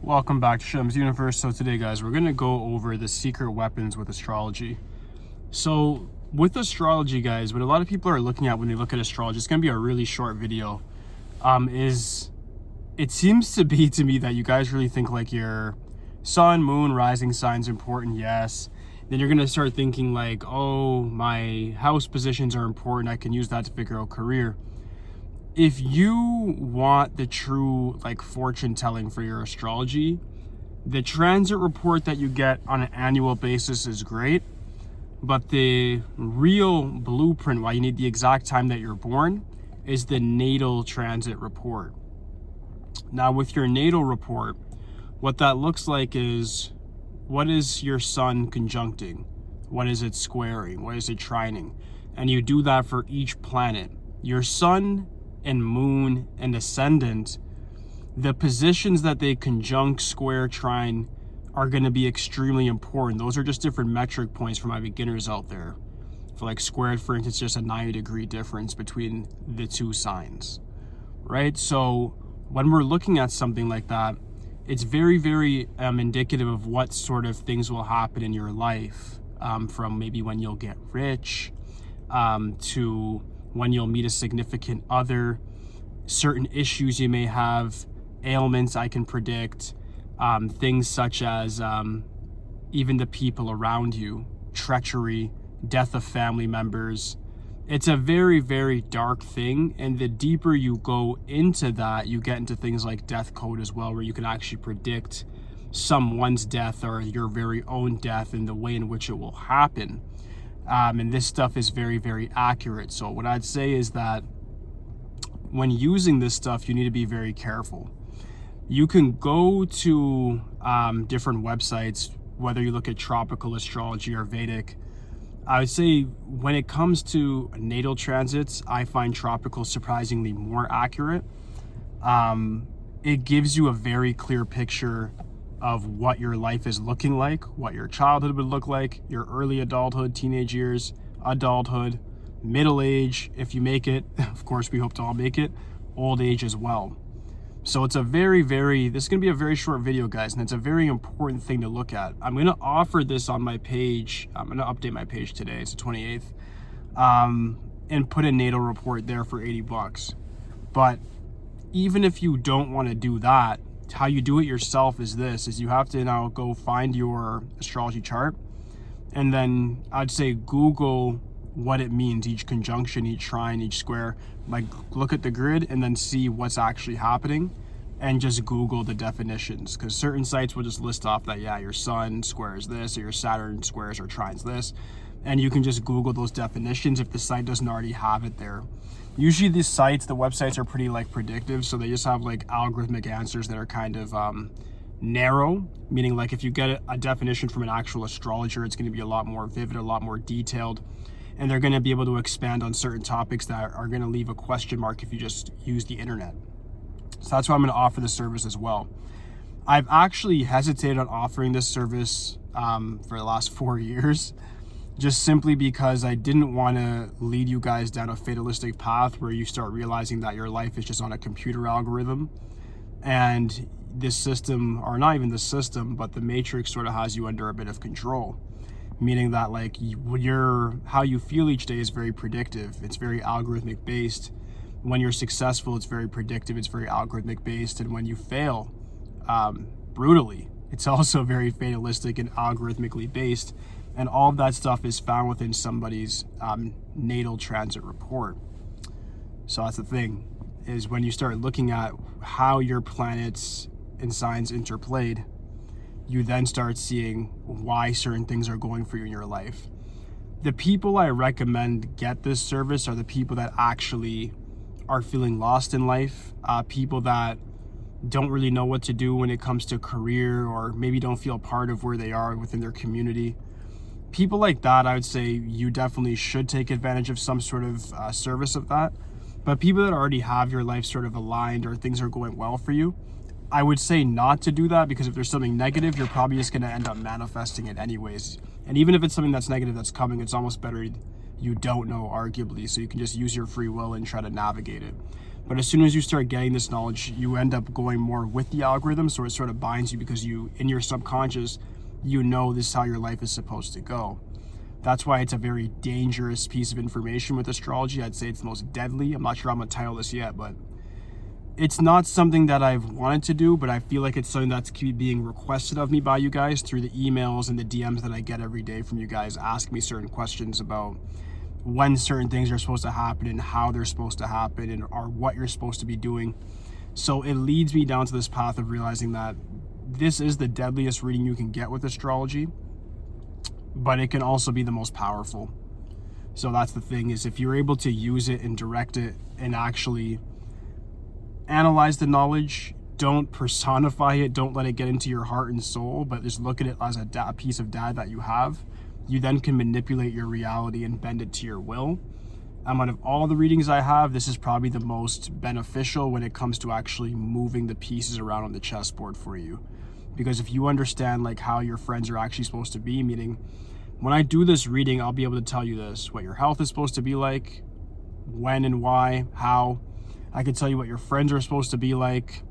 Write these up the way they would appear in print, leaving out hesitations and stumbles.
Welcome back to Shem's Universe. So today, guys, we're going to go over the secret weapons with astrology. So with astrology, guys, what a lot of people are looking at when they look at astrology, it's going to be a really short video, is it seems to be to me that you guys really think like your sun, moon, rising sign's important, yes. Then you're going to start thinking like, oh, my house positions are important. I can use that to figure out career. If you want the true like fortune telling for your astrology, the transit report that you get on an annual basis is great, but the real blueprint why you need the exact time that you're born is the natal transit report. Now with your natal report, what that looks like is, what is your sun conjuncting? What is it squaring? What is it trining? And you do that for each planet. Your sun and moon and ascendant, the positions that they conjunct, square, trine are going to be extremely important. Those are just different metric points for my beginners out there. For like squared, for instance, just a 90-degree difference between the two signs, right? So when we're looking at something like that, it's very, very indicative of what sort of things will happen in your life, from maybe when you'll get rich, to when you'll meet a significant other, certain issues you may have, ailments I can predict, things such as even the people around you, treachery, death of family members. It's a very, very dark thing, and the deeper you go into that, you get into things like death code as well, where you can actually predict someone's death or your very own death and the way in which it will happen. And this stuff is very, very accurate. So what I'd say is that when using this stuff, you need to be very careful. You can go to different websites, whether you look at tropical astrology or Vedic. I would say when it comes to natal transits, I find tropical surprisingly more accurate. It gives you a very clear picture of what your life is looking like, what your childhood would look like, your early adulthood, teenage years, adulthood, middle age, if you make it, of course we hope to all make it, old age as well. So it's a very, this is going to be a very short video, guys, and it's a very important thing to look at. I'm going to offer this on my page. I'm going to update my page today, it's the 28th, and put a natal report there for $80. But even if you don't want to do that, how you do it yourself is you have to now go find your astrology chart, and then I'd say Google what it means, each conjunction, each trine, each square. Like look at the grid and then see what's actually happening, and just Google the definitions, because certain sites will just list off that, yeah, your sun squares this, or your Saturn squares or trines this, and you can just Google those definitions if the site doesn't already have it there. Usually these sites, the websites are pretty like predictive, so they just have like algorithmic answers that are kind of narrow, meaning like if you get a definition from an actual astrologer, it's going to be a lot more vivid, a lot more detailed, and they're going to be able to expand on certain topics that are going to leave a question mark if you just use the internet. So that's why I'm going to offer this service as well. I've actually hesitated on offering this service for the last 4 years, just simply because I didn't want to lead you guys down a fatalistic path where you start realizing that your life is just on a computer algorithm, and this system, or not even the system, but the matrix sort of has you under a bit of control, meaning that like how you feel each day is very predictive. It's very algorithmic based. When you're successful, it's very predictive, it's very algorithmic based, and when you fail brutally, it's also very fatalistic and algorithmically based. And all of that stuff is found within somebody's natal transit report. So that's the thing, is when you start looking at how your planets and signs interplayed, you then start seeing why certain things are going for you in your life. The people I recommend get this service are the people that actually are feeling lost in life, people that don't really know what to do when it comes to career, or maybe don't feel part of where they are within their community. People like that, I would say you definitely should take advantage of some sort of service of that. But people that already have your life sort of aligned, or things are going well for you, I would say not to do that, because if there's something negative, you're probably just going to end up manifesting it anyways. And even if it's something that's negative that's coming, it's almost better you don't know, arguably, so you can just use your free will and try to navigate it. But as soon as you start getting this knowledge, you end up going more with the algorithm, so it sort of binds you because you, in your subconscious, you know this is how your life is supposed to go. That's why it's a very dangerous piece of information with astrology. I'd say it's the most deadly. I'm not sure I'm gonna title this yet, but it's not something that I've wanted to do, but I feel like it's something that's being requested of me by you guys through the emails and the DMs that I get every day from you guys asking me certain questions about when certain things are supposed to happen and how they're supposed to happen and or what you're supposed to be doing. So it leads me down to this path of realizing that this is the deadliest reading you can get with astrology, but it can also be the most powerful. So that's the thing, is if you're able to use it and direct it and actually analyze the knowledge, don't personify it, don't let it get into your heart and soul, but just look at it as a piece of data that you have. You then can manipulate your reality and bend it to your will. Out of all the readings I have, this is probably the most beneficial when it comes to actually moving the pieces around on the chessboard for you. Because if you understand like how your friends are actually supposed to be, meaning when I do this reading, I'll be able to tell you this, what your health is supposed to be like, when and why, how. I can tell you what your friends are supposed to be like,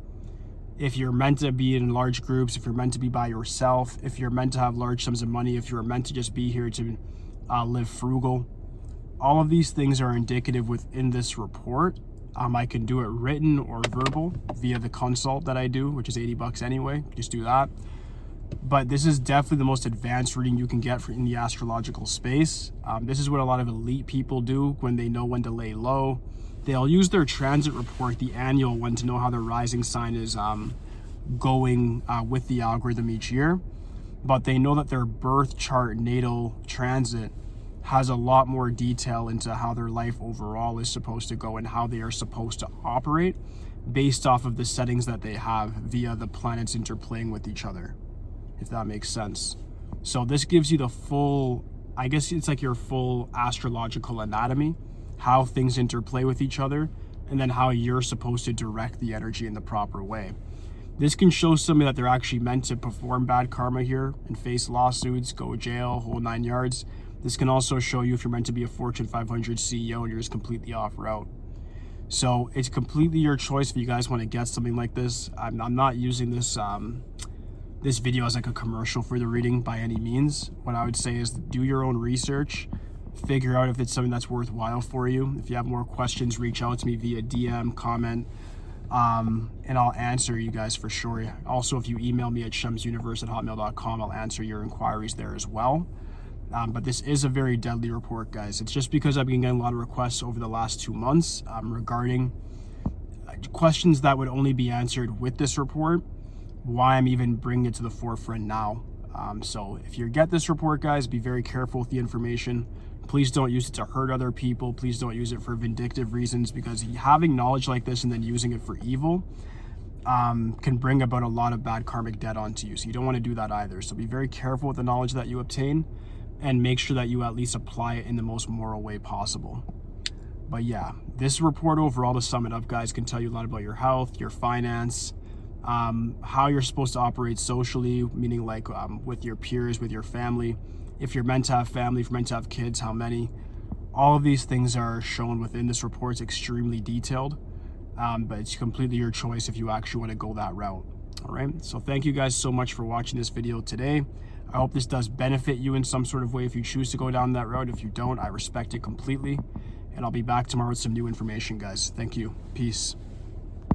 if you're meant to be in large groups, if you're meant to be by yourself, if you're meant to have large sums of money, if you're meant to just be here to live frugal. All of these things are indicative within this report. I can do it written or verbal via the consult that I do, which is $80 anyway. Just do that. But this is definitely the most advanced reading you can get in the astrological space. This is what a lot of elite people do when they know when to lay low. They'll use their transit report, the annual one, to know how their rising sign is going with the algorithm each year. But they know that their birth chart natal transit has a lot more detail into how their life overall is supposed to go and how they are supposed to operate based off of the settings that they have via the planets interplaying with each other, if that makes sense. So this gives you the full, I guess it's like your full astrological anatomy, how things interplay with each other, and then how you're supposed to direct the energy in the proper way. This can show somebody that they're actually meant to perform bad karma here and face lawsuits, go to jail, whole 9 yards. This can also show you if you're meant to be a Fortune 500 CEO and you're just completely off route. So it's completely your choice if you guys want to get something like this. I'm not using this this video as like a commercial for the reading by any means. What I would say is do your own research, figure out if it's something that's worthwhile for you. If you have more questions, reach out to me via DM, comment, and I'll answer you guys for sure. Also, if you email me at shemsuniverse@hotmail.com, I'll answer your inquiries there as well. But this is a very deadly report, guys. It's just because I've been getting a lot of requests over the last 2 months regarding questions that would only be answered with this report, why I'm even bringing it to the forefront now. So if you get this report, guys, be very careful with the information. Please don't use it to hurt other people. Please don't use it for vindictive reasons, because having knowledge like this and then using it for evil can bring about a lot of bad karmic debt onto you. So you don't want to do that either. So be very careful with the knowledge that you obtain and make sure that you at least apply it in the most moral way possible. But yeah, this report overall, to sum it up, guys, can tell you a lot about your health, your finance, how you're supposed to operate socially, meaning like with your peers, with your family. If you're meant to have family, if you're meant to have kids, how many. All of these things are shown within this report. It's extremely detailed, but it's completely your choice if you actually want to go that route. All right, so thank you guys so much for watching this video today. I hope this does benefit you in some sort of way if you choose to go down that road. If you don't, I respect it completely. And I'll be back tomorrow with some new information, guys. Thank you. Peace.